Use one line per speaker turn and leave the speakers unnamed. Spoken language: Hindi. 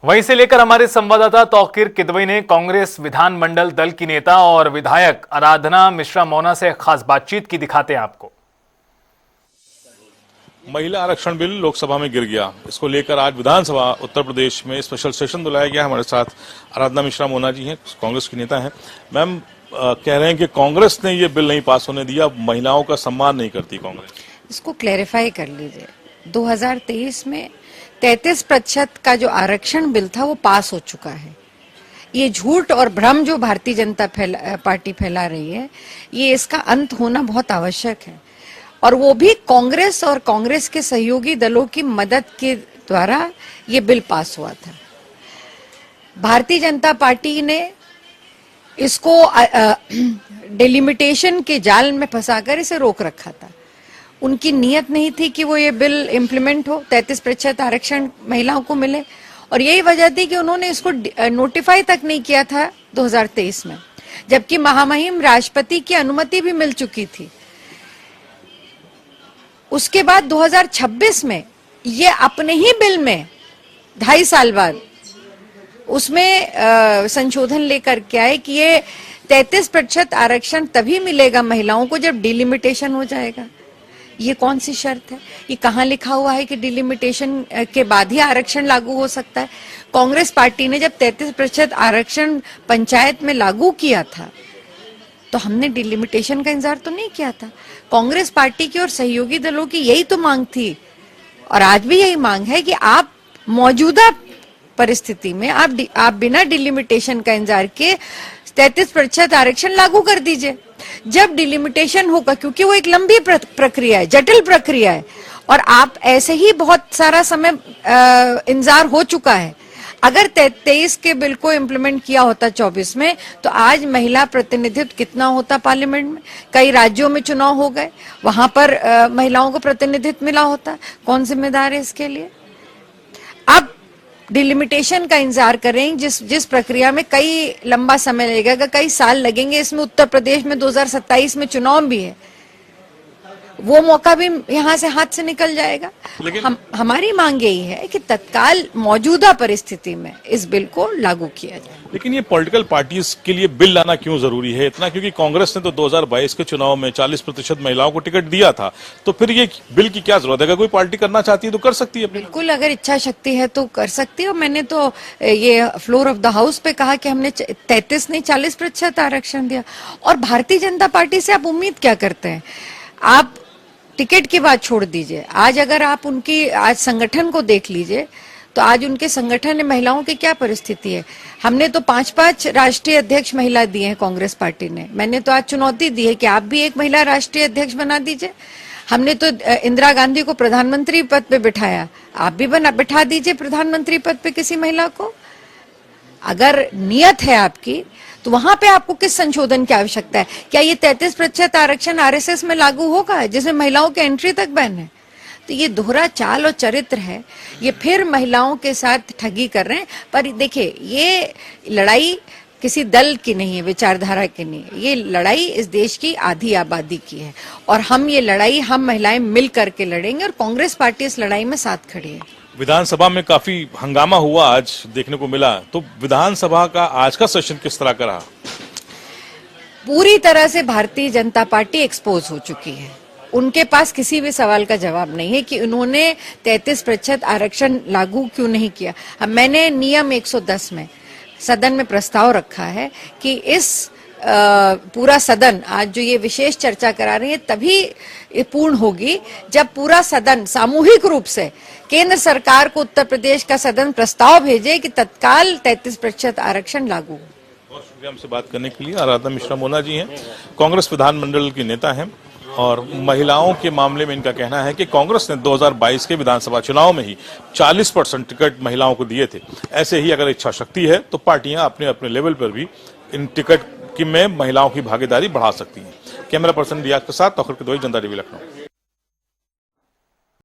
वहीं से लेकर हमारे संवाददाता तौकीर किदवई ने कांग्रेस विधानमंडल दल की नेता और विधायक आराधना मिश्रा मोना से खास बातचीत की, दिखाते हैं आपको।
महिला आरक्षण बिल लोकसभा में गिर गया। इसको लेकर आज विधानसभा उत्तर प्रदेश में स्पेशल सेशन बुलाया गया। हमारे साथ आराधना मिश्रा मोना जी हैं, कांग्रेस की नेता हैं। मैम, कह रहे हैं कि कांग्रेस ने ये बिल नहीं पास होने दिया, महिलाओं का सम्मान नहीं करती कांग्रेस।
इसको क्लैरिफाई कर लीजिए। 2023 में 33% का जो आरक्षण बिल था वो पास हो चुका है। ये झूठ और भ्रम जो भारतीय जनता पार्टी फैला रही है, ये इसका अंत होना बहुत आवश्यक है। और वो भी कांग्रेस और कांग्रेस के सहयोगी दलों की मदद के द्वारा ये बिल पास हुआ था। भारतीय जनता पार्टी ने इसको डिलिमिटेशन के जाल में फंसाकर इसे रोक रखा था। उनकी नीयत नहीं थी कि वो ये बिल इम्प्लीमेंट हो, 33% आरक्षण महिलाओं को मिले, और यही वजह थी कि उन्होंने इसको नोटिफाई तक नहीं किया था 2023 में, जबकि महामहिम राष्ट्रपति की अनुमति भी मिल चुकी थी। उसके बाद 2026 में ये अपने ही बिल में 2.5 साल बाद उसमें संशोधन लेकर के आए कि ये 33% आरक्षण तभी मिलेगा महिलाओं को जब डिलिमिटेशन हो जाएगा। ये कौन सी शर्त है? ये कहाँ लिखा हुआ है कि डिलिमिटेशन के बाद ही आरक्षण लागू हो सकता है? कांग्रेस पार्टी ने जब 33% आरक्षण पंचायत में लागू किया था तो हमने डिलिमिटेशन का इंतजार तो नहीं किया था। कांग्रेस पार्टी की और सहयोगी दलों की यही तो मांग थी, और आज भी यही मांग है कि आप मौजूदा परिस्थिति में आप बिना डिलिमिटेशन का इंतजार किए 33% आरक्षण लागू कर दीजिए। जब डिलिमिटेशन होगा, क्योंकि वो एक लंबी प्रक्रिया है, जटिल प्रक्रिया है, और आप ऐसे ही बहुत सारा समय इंतजार हो चुका है। अगर 23 के बिल को इम्प्लीमेंट किया होता 24 में, तो आज महिला प्रतिनिधित्व कितना होता पार्लियामेंट में। कई राज्यों में चुनाव हो गए, वहां पर महिलाओं को प्रतिनिधित्व मिला होता। कौन जिम्मेदार है इसके लिए? अब डिलिमिटेशन का इंतजार करें, जिस प्रक्रिया में कई लंबा समय लगेगा, कई साल लगेंगे। इसमें उत्तर प्रदेश में 2027 में चुनाव भी है, वो मौका भी यहाँ से हाथ से निकल जाएगा। लेकिन हमारी मांग यही है कि तत्काल मौजूदा परिस्थिति में इस बिल को लागू किया जाए।
लेकिन ये पॉलिटिकल पार्टीज के लिए बिल लाना क्यों जरूरी है इतना? क्योंकि कांग्रेस ने तो 2022 के चुनाव में 40% महिलाओं को टिकट दिया था, तो फिर ये बिल की क्या जरूरत है? अगर कोई पार्टी करना चाहती है तो कर सकती है।
बिल्कुल, अगर इच्छा शक्ति है तो कर सकती है। मैंने तो ये फ्लोर ऑफ द हाउस पे कहा कि हमने 33 नहीं 40% आरक्षण दिया। और भारतीय जनता पार्टी से आप उम्मीद क्या करते हैं? आप टिकट की बात छोड़ दीजिए, आज अगर आप उनकी आज संगठन को देख लीजिए तो आज उनके संगठन में महिलाओं की क्या परिस्थिति है। हमने तो 5-5 राष्ट्रीय अध्यक्ष महिला दिए हैं कांग्रेस पार्टी ने। मैंने तो आज चुनौती दी है कि आप भी एक महिला राष्ट्रीय अध्यक्ष बना दीजिए। हमने तो इंदिरा गांधी को प्रधानमंत्री पद पे बिठाया, आप भी बिठा दीजिए प्रधानमंत्री पद पे किसी महिला को। अगर नियत है आपकी तो वहां पे आपको किस संशोधन की आवश्यकता है? क्या ये 33% आरक्षण आरएसएस में लागू होगा जिसमें महिलाओं के एंट्री तक बैन है? तो ये दोहरा चाल और चरित्र है। ये फिर महिलाओं के साथ ठगी कर रहे हैं। पर देखिए, ये लड़ाई किसी दल की नहीं है, विचारधारा की नहीं है। ये लड़ाई इस देश की आधी आबादी की है, और हम ये लड़ाई हम महिलाएं मिल करके लड़ेंगे, और कांग्रेस पार्टी इस लड़ाई में साथ खड़ी है।
विधानसभा में काफी हंगामा हुआ आज देखने को मिला, तो विधानसभा का आज का सेशन किस तरह का रहा?
पूरी तरह से भारतीय जनता पार्टी एक्सपोज हो चुकी है। उनके पास किसी भी सवाल का जवाब नहीं है कि उन्होंने 33% आरक्षण लागू क्यों नहीं किया। अब मैंने नियम 110 में सदन में प्रस्ताव रखा है कि इस पूरा सदन आज जो ये विशेष चर्चा करा रही है तभी पूर्ण होगी जब पूरा सदन सामूहिक रूप से केंद्र सरकार को उत्तर प्रदेश का सदन प्रस्ताव भेजे कि तत्काल 33% आरक्षण लागू हो।
बहुत शुक्रिया हमसे बात करने के लिए। आराधना मिश्रा मोना जी हैं, कांग्रेस विधानमंडल की नेता हैं, और महिलाओं के मामले में इनका कहना है कि कांग्रेस ने 2022 के विधानसभा चुनाव में ही 40% टिकट महिलाओं को दिए थे। ऐसे ही अगर इच्छा शक्ति है तो पार्टियां अपने अपने लेवल पर भी इन टिकट में महिलाओं की भागीदारी बढ़ा सकती हैं। कैमरा पर्सन रियाज के साथ तौकीर किदवई, जनता टीवी, लखनऊ।